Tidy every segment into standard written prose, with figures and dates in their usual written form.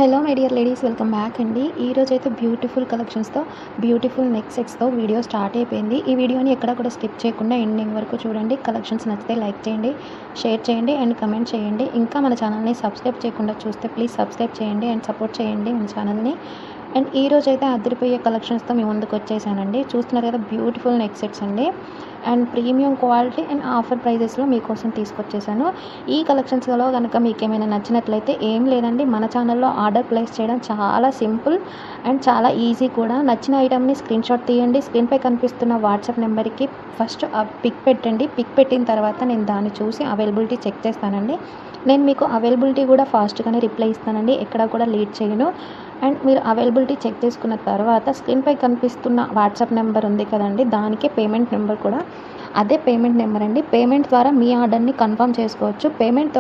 Hello my dear ladies, welcome back అండి. ఈరోజు అయితే బ్యూటిఫుల్ కలెక్షన్స్తో బ్యూటిఫుల్ నెక్ సెట్స్తో వీడియో స్టార్ట్ అయిపోయింది. ఈ వీడియోని ఎక్కడ కూడా స్కిప్ చేయకుండా ఎండింగ్ వరకు చూడండి. కలెక్షన్స్ నచ్చితే లైక్ చేయండి, షేర్ చేయండి అండ్ కమెంట్ చేయండి. ఇంకా మన ఛానల్ని సబ్స్క్రైబ్ చేయకుండా చూస్తే ప్లీజ్ సబ్స్క్రైబ్ చేయండి అండ్ సపోర్ట్ చేయండి మన ఛానల్ని. అండ్ ఈరోజు అయితే అదిరిపోయే కలెక్షన్స్తో మీ ముందుకు వచ్చేసానండి. చూస్తున్నారు కదా, బ్యూటిఫుల్ నెక్ సెట్స్ అండి. And premium quality and offer ప్రైజెస్లో మీకోసం తీసుకొచ్చేసాను. ఈ కలెక్షన్స్లో కనుక మీకు ఏమైనా నచ్చినట్లయితే ఏం లేదండి, మన ఛానల్లో ఆర్డర్ ప్లేస్ చేయడం చాలా సింపుల్ అండ్ చాలా ఈజీ కూడా. నచ్చిన ఐటమ్ని స్క్రీన్ షాట్ తీయండి. స్క్రీన్పై కనిపిస్తున్న వాట్సాప్ నెంబర్కి ఫస్ట్ పిక్ పెట్టండి. పిక్ పెట్టిన తర్వాత నేను దాన్ని చూసి అవైలబిలిటీ చెక్ చేస్తానండి. నేను మీకు అవైలబిలిటీ కూడా ఫాస్ట్గానే రిప్లై ఇస్తానండి, ఎక్కడ కూడా లేట్ చేయను. అండ్ మీరు అవైలబిలిటీ చెక్ చేసుకున్న తర్వాత స్క్రీన్పై కనిపిస్తున్న వాట్సాప్ నెంబర్ ఉంది కదండి, దానికే పేమెంట్ నెంబర్ కూడా అదే పేమెంట్ నెంబర్ అండి. పేమెంట్ ద్వారా మీ ఆర్డర్ని కన్ఫర్మ్ చేసుకోవచ్చు. పేమెంట్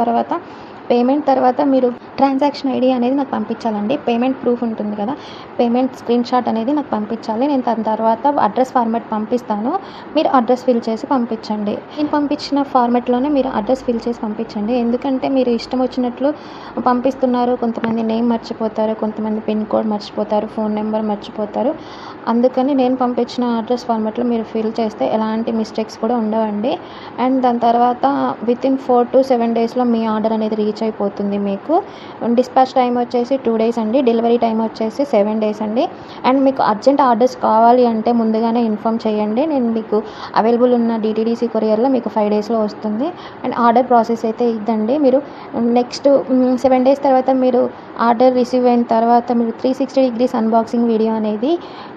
తర్వాత మీరు ట్రాన్సాక్షన్ ఐడి అనేది నాకు పంపించాలండి. పేమెంట్ ప్రూఫ్ ఉంటుంది కదా, పేమెంట్ స్క్రీన్ షాట్ అనేది నాకు పంపించాలి. నేను దాని తర్వాత అడ్రస్ ఫార్మాట్ పంపిస్తాను, మీరు అడ్రస్ ఫిల్ చేసి పంపించండి. నేను పంపించిన ఫార్మాట్లోనే మీరు అడ్రస్ ఫిల్ చేసి పంపించండి. ఎందుకంటే మీరు ఇష్టం వచ్చినట్లు పంపిస్తున్నారు. కొంతమంది నేమ్ మర్చిపోతారు, కొంతమంది పిన్ కోడ్ మర్చిపోతారు, ఫోన్ నెంబర్ మర్చిపోతారు. అందుకని నేను పంపించిన అడ్రస్ ఫార్మాట్లో మీరు ఫిల్ చేస్తే ఎలాంటి మిస్టేక్స్ కూడా ఉండవండి. అండ్ దాని తర్వాత వితిన్ 4 to 7 డేస్లో మీ ఆర్డర్ అనేది రీచ్ అయిపోతుంది. మీకు డిస్పాచ్ టైం వచ్చేసి 2 days అండి, డెలివరీ టైం వచ్చేసి 7 days అండి. అండ్ మీకు అర్జెంట్ ఆర్డర్స్ కావాలి అంటే ముందుగానే ఇన్ఫామ్ చేయండి. నేను మీకు అవైలబుల్ ఉన్న DTDC కొరియర్లో మీకు 5 daysలో వస్తుంది. అండ్ ఆర్డర్ ప్రాసెస్ అయితే ఇదండి. మీరు నెక్స్ట్ 7 days తర్వాత మీరు ఆర్డర్ రిసీవ్ అయిన తర్వాత మీరు 360 degrees అన్బాక్సింగ్ వీడియో అనేది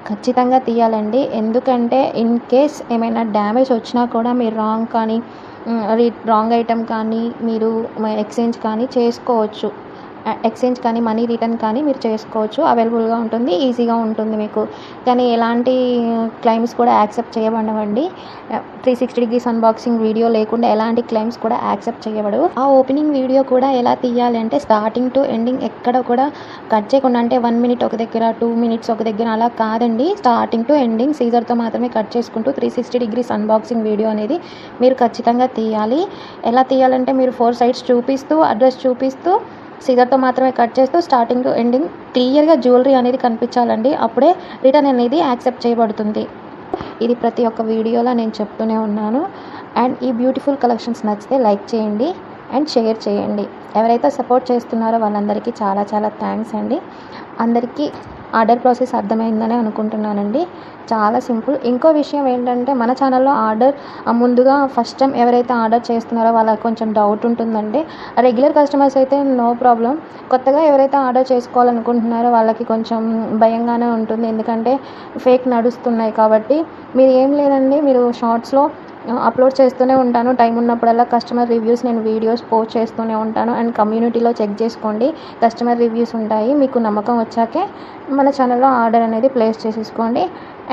ఖచ్చితంగా తీయాలండి. ఎందుకంటే ఇన్ కేస్ ఏమైనా డ్యామేజ్ వచ్చినా కూడా మీరు రాంగ్ ఐటెం కానీ మీరు ఎక్స్చేంజ్ కానీ చేసుకోవచ్చు. ఎక్స్చేంజ్ కానీ మనీ రిటర్న్ కానీ మీరు చేసుకోవచ్చు. అవైలబుల్గా ఉంటుంది, ఈజీగా ఉంటుంది మీకు. కానీ ఎలాంటి క్లెయిమ్స్ కూడా యాక్సెప్ట్ చేయబడవండి. 360 degrees అన్బాక్సింగ్ వీడియో లేకుండా ఎలాంటి క్లెయిమ్స్ కూడా యాక్సెప్ట్ చేయబడవు. ఆ ఓపెనింగ్ వీడియో కూడా ఎలా తీయాలి అంటే స్టార్టింగ్ టు ఎండింగ్ ఎక్కడ కూడా కట్ చేయకుండా, అంటే 1 minute ఒక దగ్గర, 2 minutes ఒక దగ్గర అలా కాదండి. స్టార్టింగ్ టు ఎండింగ్ సీజర్తో మాత్రమే కట్ చేసుకుంటూ 360 degrees అన్బాక్సింగ్ వీడియో అనేది మీరు ఖచ్చితంగా తీయాలి. ఎలా తీయాలంటే మీరు 4 sides చూపిస్తూ, అడ్రస్ చూపిస్తూ, సీజర్తో మాత్రమే కట్ చేస్తూ స్టార్టింగ్ టు ఎండింగ్ క్లియర్గా జ్యువెలరీ అనేది కనిపించాలండి. అప్పుడే రిటర్న్ అనేది యాక్సెప్ట్ చేయబడుతుంది. ఇది ప్రతి ఒక్క వీడియోలో నేను చెప్తూనే ఉన్నాను. అండ్ ఈ బ్యూటిఫుల్ కలెక్షన్స్ నచ్చితే లైక్ చేయండి అండ్ షేర్ చేయండి. ఎవరైతే సపోర్ట్ చేస్తున్నారో వాళ్ళందరికీ చాలా చాలా థ్యాంక్స్ అండి. అందరికీ ఆర్డర్ ప్రాసెస్ అర్థమైందని అనుకుంటున్నానండి. చాలా సింపుల్. ఇంకో విషయం ఏంటంటే మన ఛానల్లో ఆర్డర్ ముందుగా ఫస్ట్ టైం ఎవరైతే ఆర్డర్ చేస్తున్నారో వాళ్ళకి కొంచెం డౌట్ ఉంటుందండి. రెగ్యులర్ కస్టమర్స్ అయితే నో ప్రాబ్లం. కొత్తగా ఎవరైతే ఆర్డర్ చేసుకోవాలనుకుంటున్నారో వాళ్ళకి కొంచెం భయంగానే ఉంటుంది, ఎందుకంటే ఫేక్ నడుస్తున్నాయి కాబట్టి. మీరు ఏం లేదండి, మీరు షార్ట్స్లో అప్లోడ్ చేస్తూనే ఉంటాను. టైం ఉన్నప్పుడల్లా కస్టమర్ రివ్యూస్ నేను వీడియోస్ పోస్ట్ చేస్తూనే ఉంటాను. అండ్ కమ్యూనిటీలో చెక్ చేసుకోండి, కస్టమర్ రివ్యూస్ ఉంటాయి. మీకు నమ్మకం వచ్చాకే మన ఛానల్లో ఆర్డర్ అనేది ప్లేస్ చేసేసుకోండి.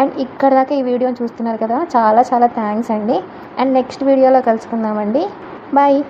అండ్ ఇక్కడ దాకా ఈ వీడియోని చూస్తున్నారు కదా, చాలా చాలా థ్యాంక్స్ అండి. అండ్ నెక్స్ట్ వీడియోలో కలుసుకుందామండి. బాయ్.